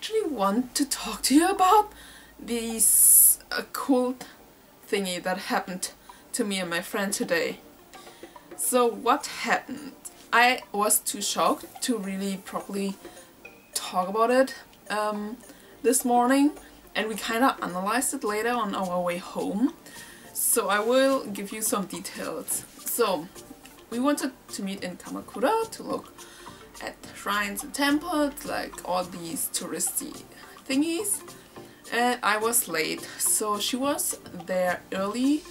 actually want to talk to you about this occult thingy that happened to me and my friend today. So what happened? I was too shocked to really properly talk about it this morning, and we kind of analyzed it later on our way home. So I will give you some details. So we wanted to meet in Kamakura to look at shrines and temples, like all these touristy thingies, and I was late, so she was there early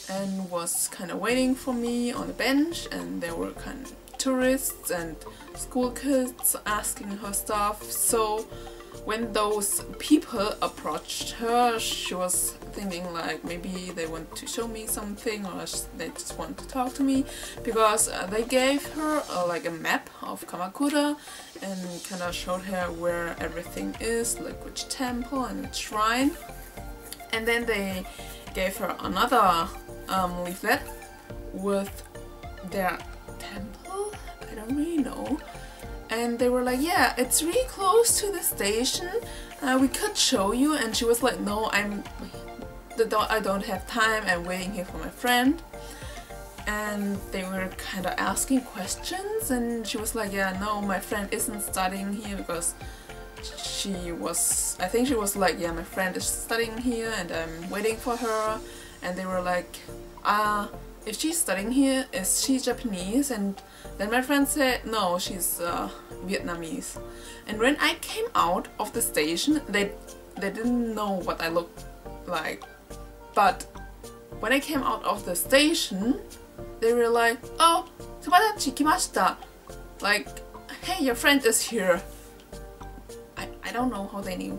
and was kind of waiting for me on a bench, and there were kind of tourists and school kids asking her stuff. So when those people approached her, she was thinking like maybe they want to show me something, or they just want to talk to me, because they gave her like a map of Kamakura and kind of showed her where everything is, like which temple and which shrine. And then they gave her another leaflet with their temple, I don't really know. And they were like, yeah, it's really close to the station, we could show you. And she was like, no, I don't have time, I'm waiting here for my friend. And they were kind of asking questions, and she was like, yeah, no, my friend isn't studying here, because I think she was like, yeah, my friend is studying here and I'm waiting for her. And they were like, if she's studying here, is she Japanese? And then my friend said, no, she's Vietnamese. And when I came out of the station, they didn't know what I looked like. But when I came out of the station, they were like, oh, Tobadachi kimashita. Like, hey, your friend is here. I don't know how they knew.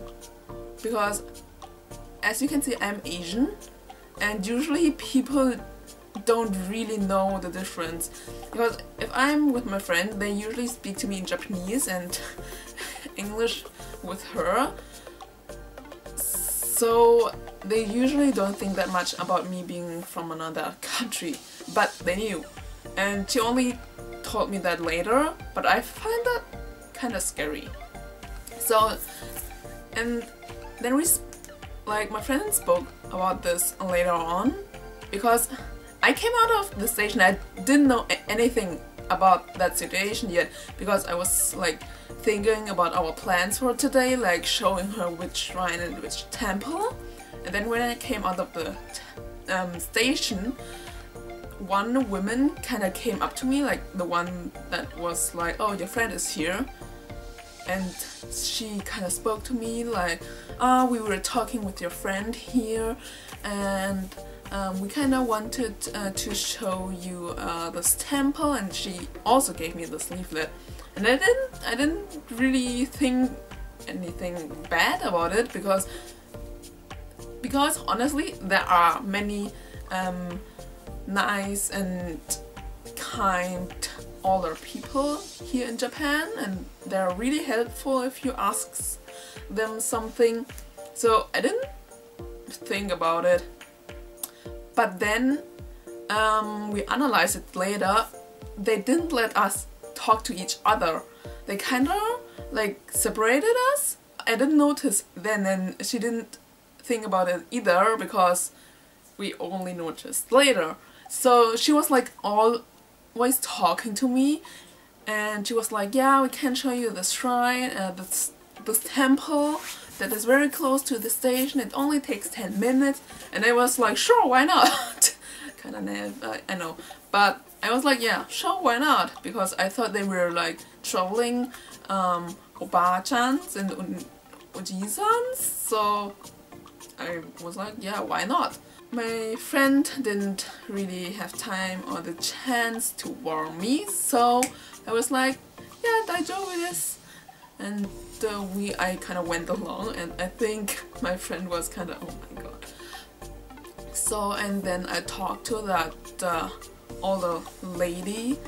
Because, as you can see, I'm Asian. And usually people don't really know the difference, because if I'm with my friend, they usually speak to me in Japanese and English with her, so they usually don't think that much about me being from another country. But they knew, and she only told me that later, but I find that kind of scary. So, and then my friend spoke about this later on, because I came out of the station, I didn't know anything about that situation yet, because I was like thinking about our plans for today, like showing her which shrine and which temple. And then when I came out of the station, one woman kind of came up to me, like the one that was like, oh, your friend is here. And she kind of spoke to me like, we were talking with your friend here, and we kind of wanted to show you this temple. And she also gave me this leaflet, and I didn't really think anything bad about it, because honestly there are many nice and kind older people here in Japan, and they're really helpful if you ask them something. So I didn't think about it. But then we analyzed it later. They didn't let us talk to each other. They kind of like separated us. I didn't notice then, and she didn't think about it either, because we only noticed later. So she was like always talking to me, and she was like, yeah, we can show you the shrine, this temple that is very close to the station. It only takes 10 minutes. And I was like, sure, why not? Kind of naive, I know. But I was like, yeah, sure, why not? Because I thought they were like traveling oba-chans and oji-sans. So I was like, yeah, why not? My friend didn't really have time or the chance to warn me, so I was like, yeah, daijoubu desu. And I kind of went along, and I think my friend was kind of, oh my god. So, and then I talked to that older lady.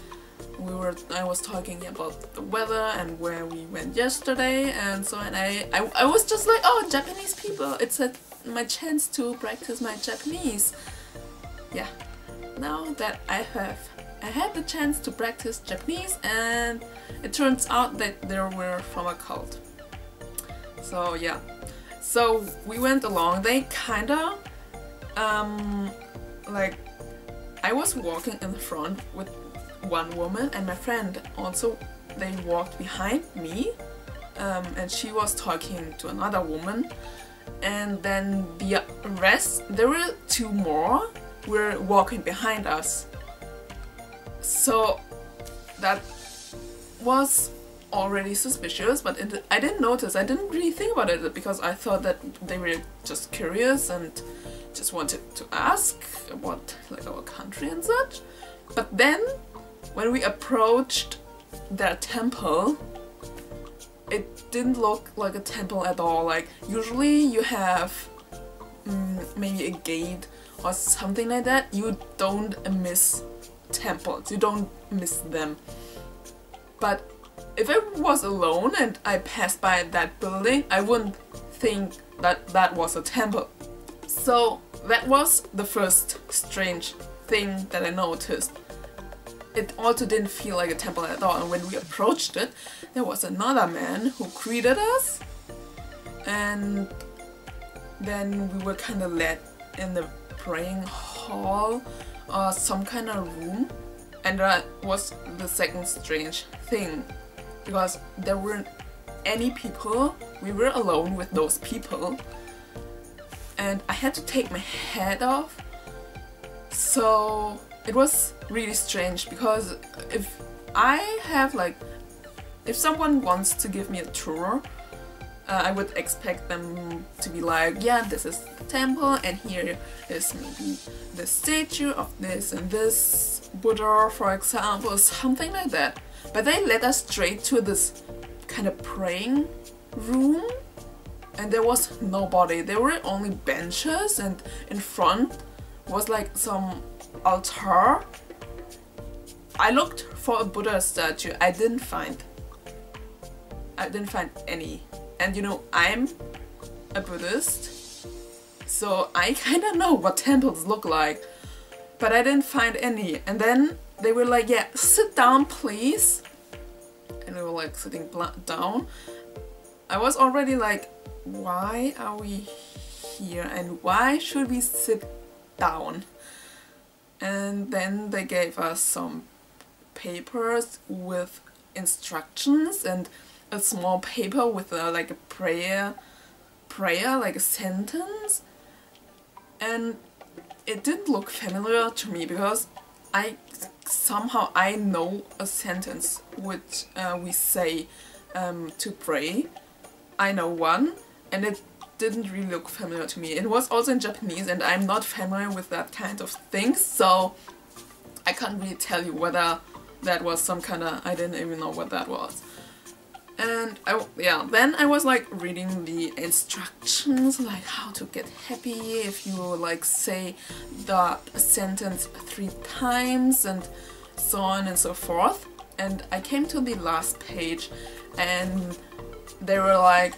I was talking about the weather and where we went yesterday, and so, and I was just like, oh, Japanese people, it's my chance to practice my Japanese. Yeah, now that I had the chance to practice Japanese, and it turns out that they were from a cult. So yeah, so we went along. They kinda like, I was walking in the front with one woman, and my friend also, they walked behind me, and she was talking to another woman, and then the rest, there were two more, were walking behind us. So that was already suspicious, but I didn't notice. I didn't really think about it because I thought that they were just curious and just wanted to ask about like our country and such. But then when we approached their temple, it didn't look like a temple at all. Like usually you have maybe a gate or something like that. You don't miss temples, you don't miss them. But if I was alone and I passed by that building, I wouldn't think that that was a temple. So that was the first strange thing that I noticed. It also didn't feel like a temple at all, and when we approached it, there was another man who greeted us, and then we were kind of led in the praying hall or some kind of room, and that was the second strange thing, because there weren't any people. We were alone with those people, and I had to take my hat off. So it was really strange, because if I have like, if someone wants to give me a tour, I would expect them to be like, yeah, this is the temple, and here is maybe the statue of this and this Buddha, for example, something like that. But they led us straight to this kind of praying room, and there was nobody. There were only benches, and in front was like some altar. I looked for a Buddha statue. I didn't find any. And you know, I'm a Buddhist, so I kind of know what temples look like, but I didn't find any. And then they were like, yeah, sit down please. And we were like sitting down. I was already like, why are we here and why should we sit down? And then they gave us some papers with instructions and a small paper with like a prayer, like a sentence. And it didn't look familiar to me, because somehow I know a sentence which we say to pray. I know one, and it didn't really look familiar to me. It was also in Japanese, and I'm not familiar with that kind of things, so I can't really tell you whether that was some kind of, I didn't even know what that was. And then I was like reading the instructions, like how to get happy if you like say the sentence 3 times and so on and so forth. And I came to the last page, and they were like,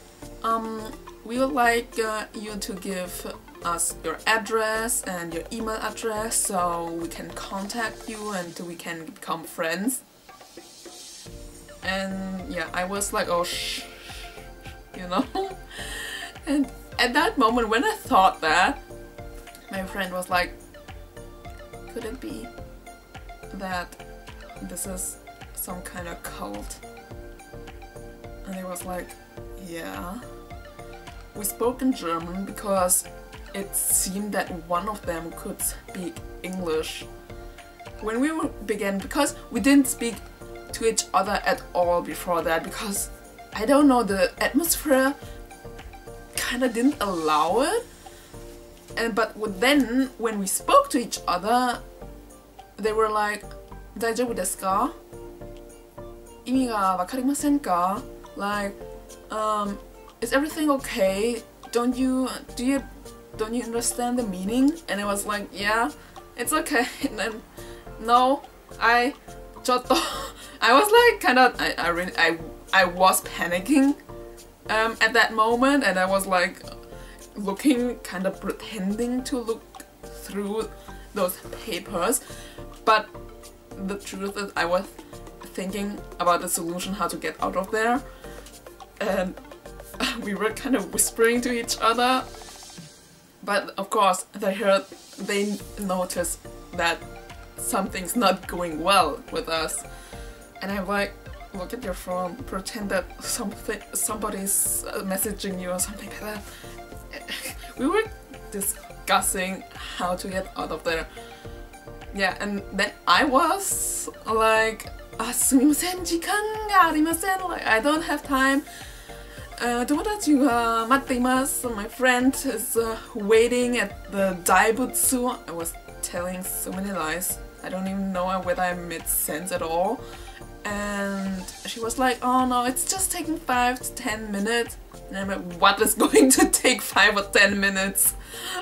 we would like you to give us your address and your email address so we can contact you and we can become friends. And yeah, I was like, oh you know. And at that moment when I thought that, my friend was like, could it be that this is some kind of cult? And I was like, yeah. We spoke in German because it seemed that one of them could speak English. When we began, because we didn't speak to each other at all before that, because I don't know, the atmosphere kind of didn't allow it. But then when we spoke to each other, they were like, "Daijoubu desu ka? Imi ga wakarimasen ka?" Like, is everything okay? Don't you understand the meaning? And I was like, yeah, it's okay. And then no, I was like kind of, I was panicking at that moment, and I was like looking, kind of pretending to look through those papers, but the truth is I was thinking about the solution, how to get out of there. And we were kind of whispering to each other, but of course they noticed that something's not going well with us, and I'm like, look at your phone, pretend that somebody's messaging you or something like that. We were discussing how to get out of there. Yeah, and then I was like, すみません、時間がありません. Like, I don't have time. 友達が待っています. My friend is waiting at the daibutsu. I was telling so many lies. I don't even know whether I made sense at all. And she was like, oh no, it's just taking 5 to 10 minutes. And I'm like, what is going to take 5 or 10 minutes?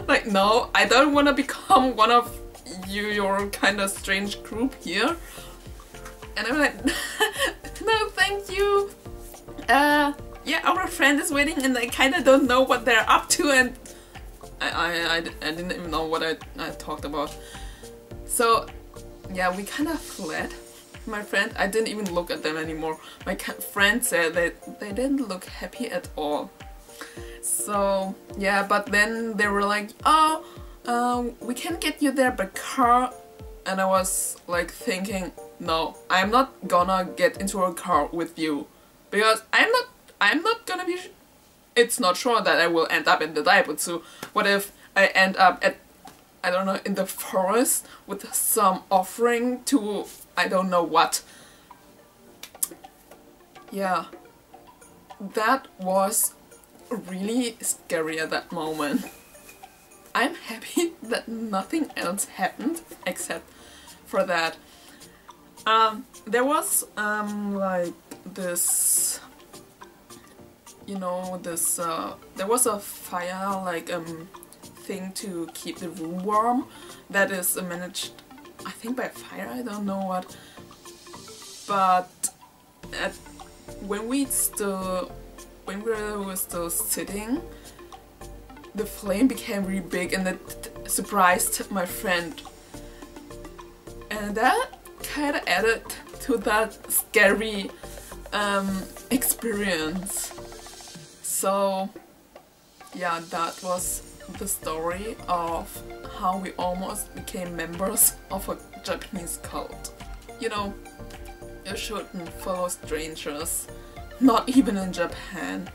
Like, no, I don't want to become one of your kind of strange group here. And I'm like, no, thank you. Yeah, our friend is waiting and I kind of don't know what they're up to, and I didn't even know what I talked about. So yeah, we kind of fled. My friend, I didn't even look at them anymore. My friend said that they didn't look happy at all. So yeah, but then they were like, oh, we can get you there by car. And I was like thinking, no, I'm not gonna get into a car with you, because I'm not gonna be, it's not sure that I will end up in the daibutsu. What if I end up at, I don't know, in the forest with some offering to I don't know what. Yeah, that was really scary at that moment. I'm happy that nothing else happened except for that. There was like this, you know, this there was a fire, like thing to keep the room warm that is managed, I think, by fire. I don't know what, but when we were still sitting, the flame became really big, and it surprised my friend, and that kind of added to that scary experience. So yeah, that was the story of how we almost became members of a Japanese cult. You know, you shouldn't follow strangers, not even in Japan.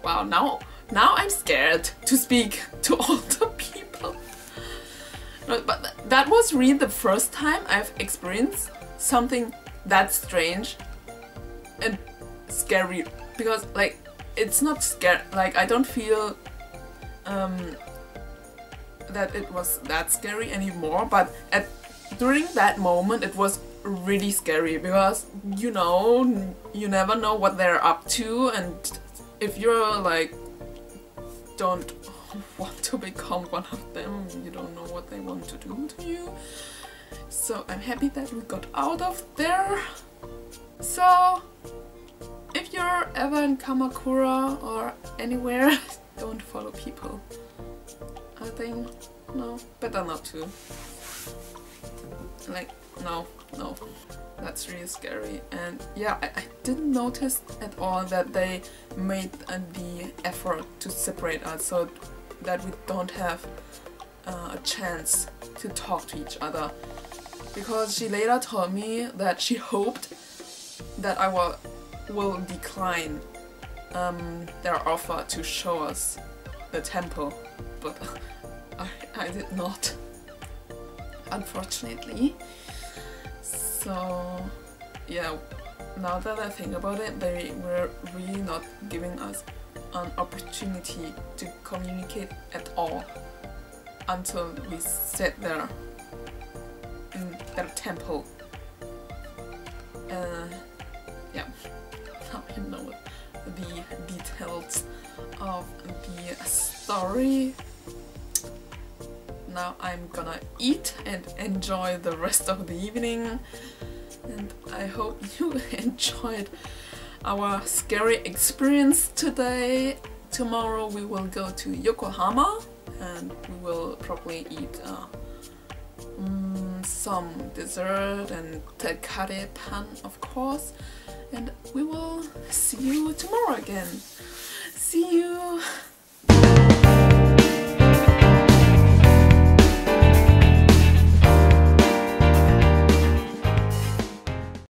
Wow, now I'm scared to speak to all the people. But that was really the first time I've experienced something that strange and scary, because like it's not scary, like I don't feel that it was that scary anymore, but during that moment it was really scary, because you know, you never know what they're up to, and if you're like don't want to become one of them, you don't know what they want to do to you. So I'm happy that we got out of there. So if you're ever in Kamakura or anywhere, don't follow people. I think, no, better not to. Like, no, that's really scary. And yeah, I didn't notice at all that they made the effort to separate us so that we don't have a chance to talk to each other. Because she later told me that she hoped that I will decline their offer to show us the temple, but I did not, unfortunately. So yeah, now that I think about it, they were really not giving us an opportunity to communicate at all until we sat there in their temple. Yeah, now you know the details of the story. Now I'm gonna eat and enjoy the rest of the evening, and I hope you enjoyed our scary experience today. Tomorrow we will go to Yokohama and we will probably eat some dessert and terkare pan, of course. And we will see you tomorrow again. See you!